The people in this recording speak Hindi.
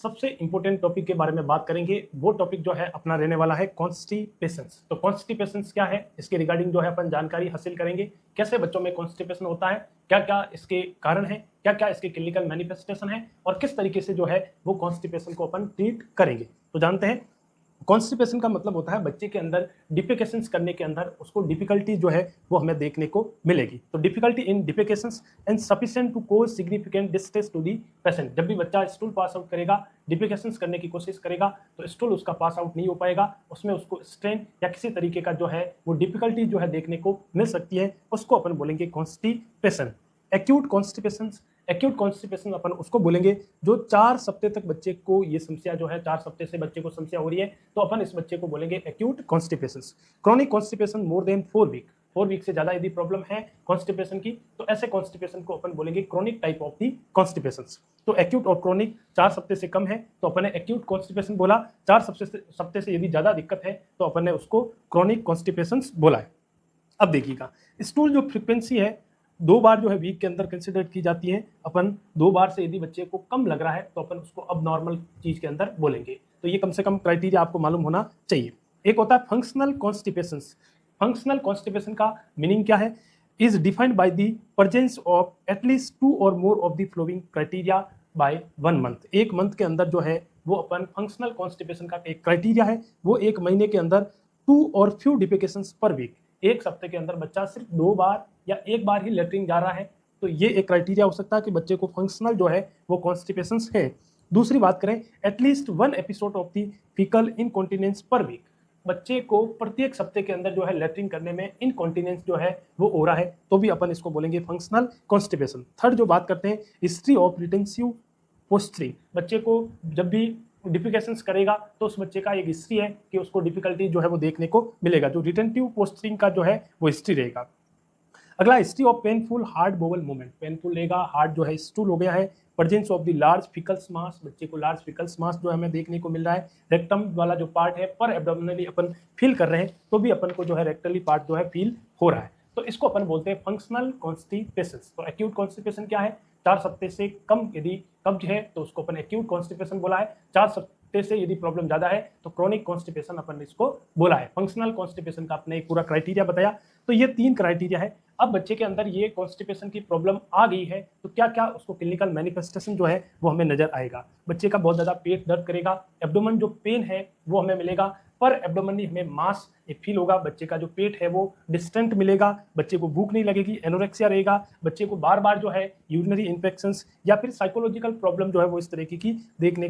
सबसे इंपॉर्टेंट टॉपिक के बारे में बात करेंगे। वो टॉपिक जो है अपना रहने वाला है कॉन्स्टिपेशंस। तो कॉन्स्टिपेशंस क्या है, इसके रिगार्डिंग जो है अपन जानकारी हासिल करेंगे। कैसे बच्चों में कॉन्स्टिपेशन होता है, क्या क्या इसके कारण है, क्या क्या इसके क्लिनिकल मैनिफेस्टेशन है और किस तरीके से जो है वो कॉन्स्टिपेशन को अपन ट्रीट करेंगे। तो जानते हैं कॉन्स्टिपेशन का मतलब होता है बच्चे के अंदर डिफिकेशंस करने के अंदर उसको डिफिकल्टी जो है वो हमें देखने को मिलेगी। तो difficulty in defecations and sufficient to cause significant distress to the patient. जब भी बच्चा स्टूल पास आउट करेगा, डिफिकेशंस करने की कोशिश करेगा, तो स्टूल उसका पास आउट नहीं हो पाएगा, उसमें उसको स्ट्रेन या किसी तरीके का जो है वो डिफिकल्टी जो है देखने को मिल सकती है, उसको अपन बोलेंगे constipation. Acute constipation, acute constipation अपन उसको बोलेंगे जो 4 सप्ताह तक बच्चे को ये समस्या जो है 4 सप्ताह से बच्चे को समस्या हो रही है, तो अपन इस बच्चे को बोलेंगे acute constipation. Chronic constipation more than 4 week से ज्यादा यदि प्रॉब्लम है कॉन्स्टिपेशन की, तो ऐसे कॉन्स्टिपेशन को अपन बोलेंगे chronic type of the constipation. तो एक्यूट और क्रॉनिक 4 सप्ताह से कम है तो अपन ने एक्यूट कॉन्स्टिपेशन बोला, 4 सप्ताह से यदि ज्यादा दिक्कत है तो अपन ने उसको क्रॉनिक कॉन्स्टिपेशन बोला है। अब देखिएगा, स्टूल जो फ्रीक्वेंसी है 2 बार जो है वीक के अंदर कंसिडर की जाती है। अपन 2 बार से यदि बच्चे को कम लग रहा है तो अपन उसको अब नॉर्मल चीज के अंदर बोलेंगे। तो ये कम से कम क्राइटेरिया आपको मालूम होना चाहिए। एक होता है फंक्शनल कॉन्स्टिपेशन। फंक्शनल कॉन्स्टिपेशन का मीनिंग क्या है? Is defined by the presence of at least 2 और more of the flowing criteria bye 1 month. 1 month के अंदर जो है वो अपन फंक्शनल कॉन्स्टिपेशन का एक क्राइटेरिया है, वो 1 महीने के अंदर 2 और फ्यू डिफिकेशंस पर वीक, 1 सप्ताह के अंदर बच्चा सिर्फ 2 बार या 1 बार ही लेटरिन जा रहा है, तो ये एक क्राइटेरिया हो सकता है कि बच्चे को फंक्शनल जो है वो कॉन्स्टिपेशंस है। दूसरी बात करें, at least 1 episode of the faecal incontinence per week, बच्चे को प्रत्येक सप्ताह के अंदर जो है लेटरिन करने में इनकॉन्टिनेंस जो है वो हो रहा है, तो भी अपन इसको बोलेंगे फंक्शनल कॉन्स्टिपेशन। थर्ड जो बात करते हैं, हिस्ट्री ऑफ रिटेंसिव पोस्चरिंग, बच्चे को जब भी डिफिकेशंस करेगा तो उस बच्चे का एक हिस्ट्री है कि उसको डिफिकल्टी जो है वो देखने को मिलेगा, जो रिटेंटिव पोस्चरिंग का जो है वो हिस्ट्री रहेगा। अगला, history of painful hard bowel movement, painful रहेगा, हार्ड जो है स्टूल हो गया है, प्रेजेंस ऑफ द लार्ज फिकल्स मास, बच्चे को लार्ज फिकल्स मास जो हमें देखने को मिल रहा है, रेक्टम वाला जो पार्ट है पर एब्डोमिनली अपन फील कर रहे हैं तो भी अपन को जो है रेक्टली पार्ट जो है फील हो रहा है, तो इसको अपन बोलते हैं फंक्शनल कॉन्स्टिपेशन। तो एक्यूट कॉन्स्टिपेशन क्या है? 4 सप्ताह से कम यदि कब्ज है तो उसको अपन एक्यूट कॉन्स्टिपेशन बोला है, 4 सप्ताह से यदि प्रॉब्लम ज्यादा है तो क्रॉनिक कॉन्स्टिपेशन अपन इसको बोला है। फंक्शनल कॉन्स्टिपेशन का अपने एक पूरा क्राइटेरिया बताया। तो ये 3 क्राइटेरिया है। अब बच्चे के अंदर ये कॉन्स्टिपेशन की प्रॉब्लम आ गई है तो क्या क्या उसको क्लिनिकल मैनिफेस्टेशन जो है वो हमें नजर आएगा। बच्चे का बहुत ज्यादा पेट दर्द करेगा, एब्डोमेन जो पेन है वो हमें मिलेगा, पर एब्डोमेनली हमें मास एक फील होगा, बच्चे का जो पेट है वो डिस्टेंट मिलेगा, बच्चे को भूख नहीं लगेगी, एनोरेक्सिया रहेगा, बच्चे को बार बार जो है यूरिनरी इन्फेक्शंस या फिर साइकोलॉजिकल प्रॉब्लम जो है वो इस तरीके की देखने को